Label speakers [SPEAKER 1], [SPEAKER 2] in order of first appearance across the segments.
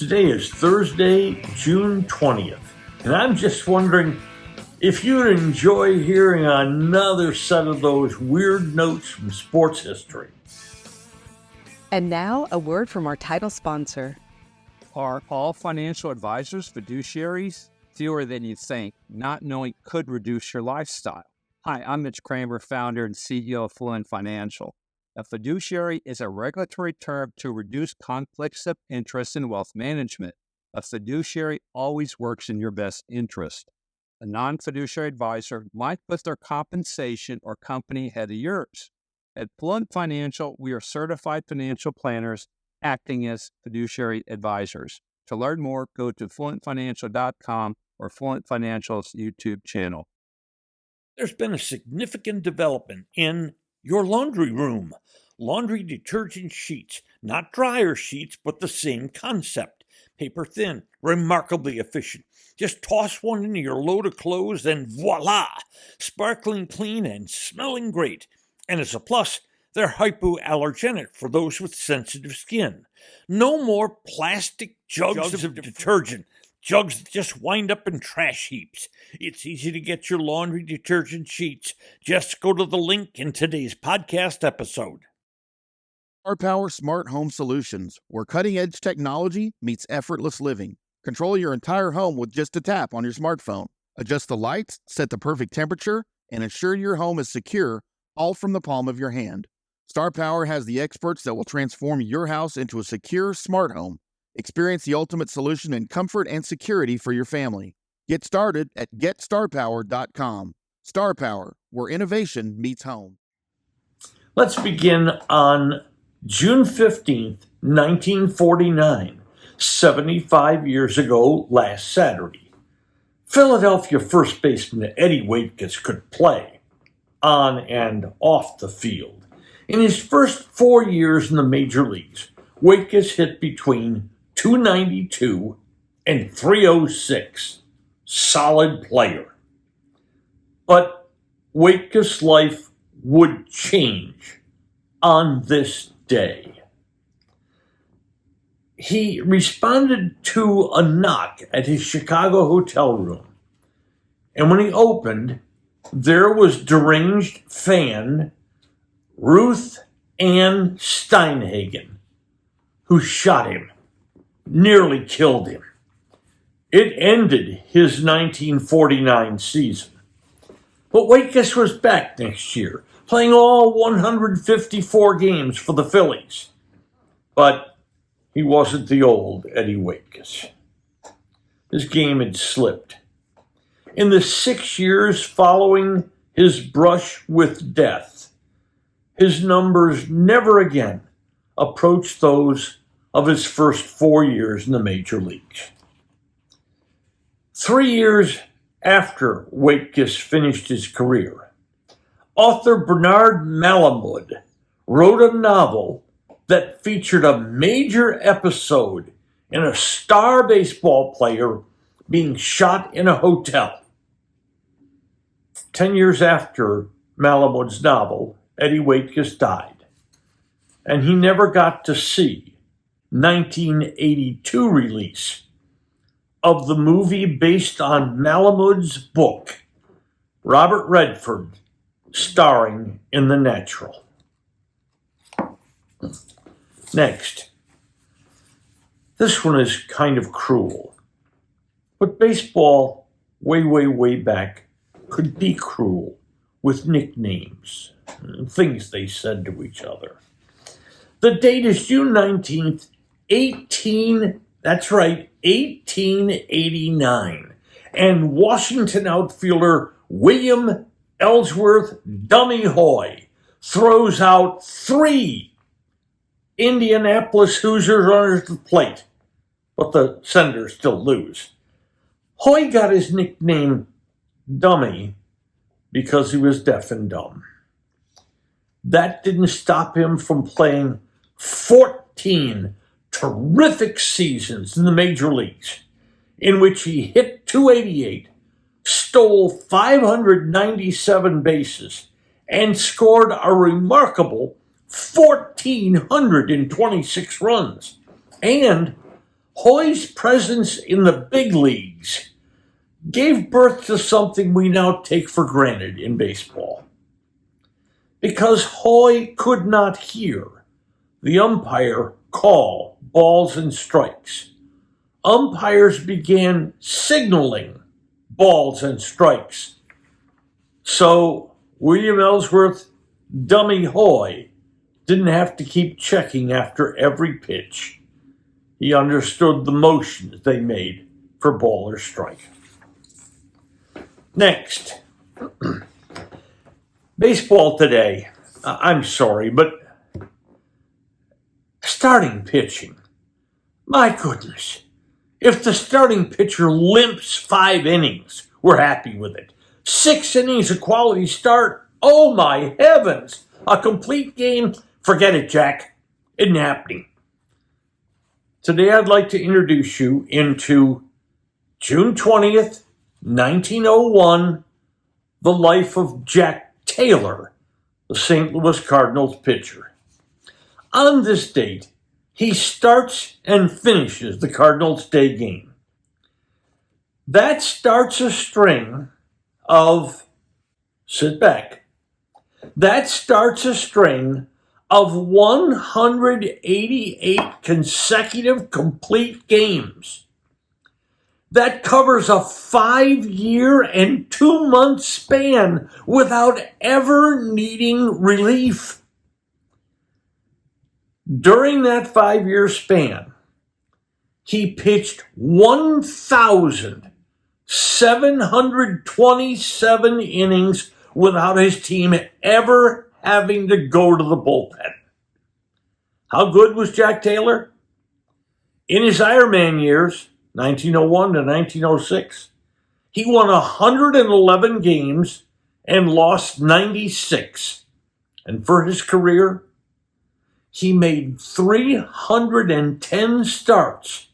[SPEAKER 1] Today is Thursday, June 20th, and I'm just wondering if you'd enjoy hearing another set of those weird notes from sports history.
[SPEAKER 2] And now, a word from our title sponsor.
[SPEAKER 3] Are all financial advisors fiduciaries? Fewer than you think. Not knowing could reduce your lifestyle. Hi, I'm Mitch Kramer, founder and CEO of Fluent Financial. A fiduciary is a regulatory term to reduce conflicts of interest in wealth management. A fiduciary always works in your best interest. A non-fiduciary advisor might put their compensation or company ahead of yours. At Fluent Financial, we are certified financial planners acting as fiduciary advisors. To learn more, go to fluentfinancial.com or Fluent Financial's YouTube channel.
[SPEAKER 1] There's been a significant development in your laundry room. Laundry detergent sheets, not dryer sheets, but the same concept. Paper thin, remarkably efficient. Just toss one into your load of clothes and voila! Sparkling clean and smelling great. And as a plus, they're hypoallergenic for those with sensitive skin. No more plastic jugs of detergent. Jugs that just wind up in trash heaps. It's easy to get your laundry detergent sheets. Just go to the link in today's podcast episode.
[SPEAKER 4] Star Power Smart Home Solutions, where cutting-edge technology meets effortless living. Control your entire home with just a tap on your smartphone. Adjust the lights, set the perfect temperature, and ensure your home is secure, all from the palm of your hand. Star Power has the experts that will transform your house into a secure, smart home. Experience the ultimate solution in comfort and security for your family. Get started at GetStarPower.com. Star Power, where innovation meets home.
[SPEAKER 1] Let's begin on June 15th, 1949, 75 years ago last Saturday. Philadelphia first baseman Eddie Waitkus could play on and off the field. In his first 4 years in the major leagues, Waitkus hit between .292 and .306. Solid player. But Waitkus' life would change on this day. He responded to a knock at his Chicago hotel room. And when he opened, there was deranged fan Ruth Ann Steinhagen, who shot him, nearly killed him. It ended his 1949 season. But Waitkus was back next year, playing all 154 games for the Phillies. But he wasn't the old Eddie Waitkus. His game had slipped. In the 6 years following his brush with death, his numbers never again approached those of his first 4 years in the major leagues. 3 years after Waitkus finished his career, author Bernard Malamud wrote a novel that featured a major episode in a star baseball player being shot in a hotel. 10 years after Malamud's novel, Eddie Waitkus died, and he never got to see 1982 release of the movie based on Malamud's book, Robert Redford starring in The Natural. Next, this one is kind of cruel, but baseball, way back, could be cruel with nicknames and things they said to each other. The date is June 19th, 1889, and Washington outfielder William Ellsworth Dummy Hoy throws out 3 Indianapolis Hoosiers runners to the plate, but the Senators still lose. Hoy got his nickname Dummy because he was deaf and dumb. That didn't stop him from playing 14 terrific seasons in the major leagues, in which he hit .288, stole 597 bases, and scored a remarkable 1,426 runs. And Hoy's presence in the big leagues gave birth to something we now take for granted in baseball. Because Hoy could not hear the umpire call balls and strikes, umpires began signaling balls and strikes. So William Ellsworth Dummy Hoy didn't have to keep checking after every pitch. He understood the motions they made for ball or strike. Next, baseball today. I'm sorry, but starting pitching. My goodness. If the starting pitcher limps 5 innings, we're happy with it. 6 innings, a quality start. Oh my heavens. A complete game. Forget it, Jack. Isn't happening. Today I'd like to introduce you into June 20th, 1901, the life of Jack Taylor, the St. Louis Cardinals pitcher. On this date, he starts and finishes the Cardinals' day game. That starts a string of, sit back, that starts a string of 188 consecutive complete games. That covers a 5-year and 2-month span without ever needing relief. During that 5-year span, he pitched 1,727 innings without his team ever having to go to the bullpen. How good was Jack Taylor? In his Ironman years, 1901 to 1906, he won 111 games and lost 96. And for his career, he made 310 starts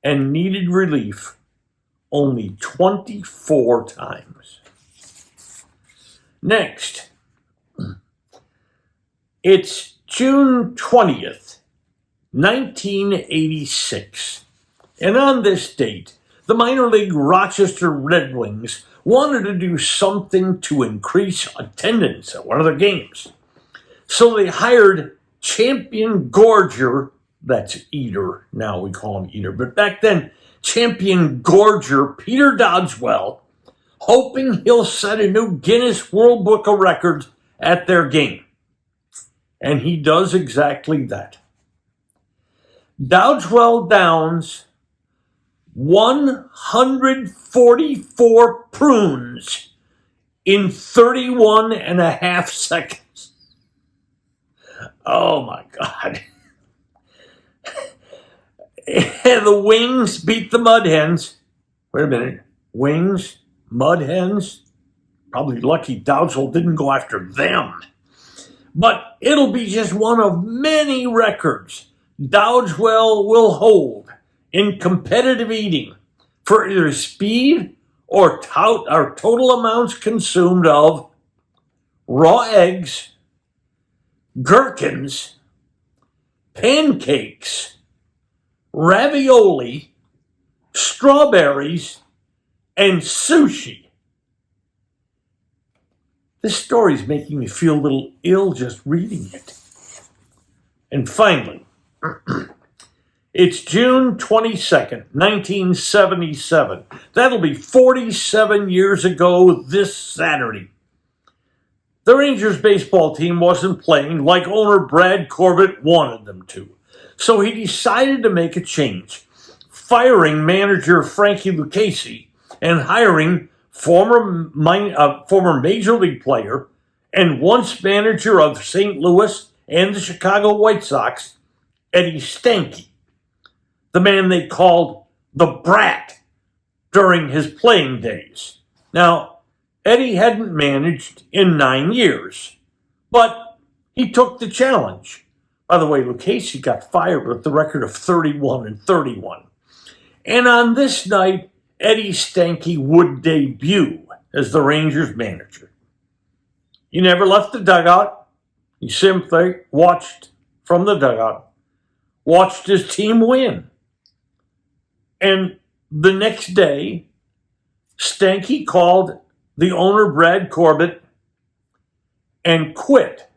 [SPEAKER 1] and needed relief only 24 times. Next, it's June 20th, 1986. And on this date, the minor league Rochester Red Wings wanted to do something to increase attendance at one of their games. So they hired Champion Gorger, that's Eater, now we call him Eater, but back then, Champion Gorger Peter Dodgewell, hoping he'll set a new Guinness World Book of Records at their game. And he does exactly that. Dodgewell downs 144 prunes in 31 and a half seconds. Oh my God. And the Wings beat the Mud Hens. Wait a minute. Wings, Mud Hens? Probably lucky Dowdeswell didn't go after them. But it'll be just one of many records Dowdeswell will hold in competitive eating for either speed or total amounts consumed of raw eggs, gherkins, pancakes, ravioli, strawberries, and sushi. This story's making me feel a little ill just reading it. And finally, it's June 22nd, 1977. That'll be 47 years ago this Saturday. The Rangers baseball team wasn't playing like owner Brad Corbett wanted them to. So he decided to make a change, firing manager Frankie Lucchese and hiring former Major League player and once manager of St. Louis and the Chicago White Sox, Eddie Stanky, the man they called the Brat during his playing days. Now, Eddie hadn't managed in 9 years, but he took the challenge. By the way, Lucchese got fired with the record of 31-31. And on this night, Eddie Stanky would debut as the Rangers manager. He never left the dugout. He simply watched from the dugout, watched his team win. And the next day, Stanky called the owner, Brad Corbett, and quit,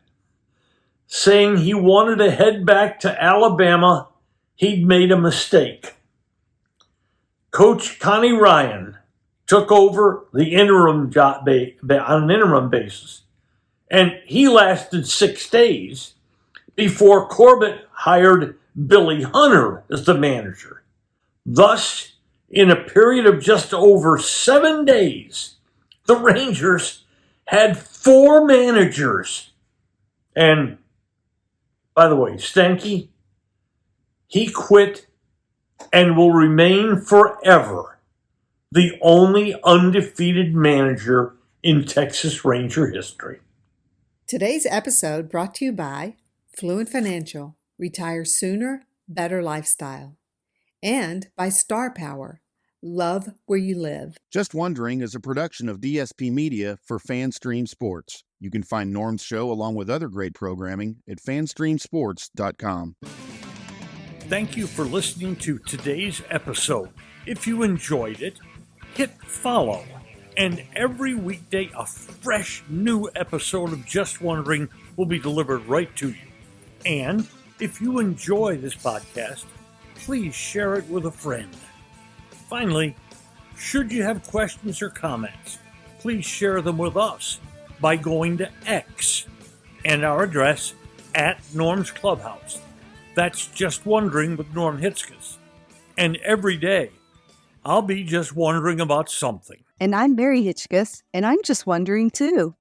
[SPEAKER 1] saying he wanted to head back to Alabama. He'd made a mistake. Coach Connie Ryan took over the interim job on an interim basis, and he lasted 6 days before Corbett hired Billy Hunter as the manager. Thus, in a period of just over 7 days, the Rangers had 4 managers. And by the way, Stanky, he quit and will remain forever the only undefeated manager in Texas Ranger history.
[SPEAKER 2] Today's episode brought to you by Fluent Financial, Retire Sooner, Better Lifestyle, and by Star Power, Love Where You Live.
[SPEAKER 4] Just Wondering is a production of DSP Media for FanStream Sports. You can find Norm's show along with other great programming at fanstreamsports.com.
[SPEAKER 1] Thank you for listening to today's episode. If you enjoyed it, hit follow. And every weekday, a fresh new episode of Just Wondering will be delivered right to you. And if you enjoy this podcast, please share it with a friend. Finally, should you have questions or comments, please share them with us by going to X and our address at Norm's Clubhouse. That's Just Wondering with Norm Hitzges. And every day, I'll be just wondering about something.
[SPEAKER 2] And I'm Mary Hitchkus, and I'm just wondering too.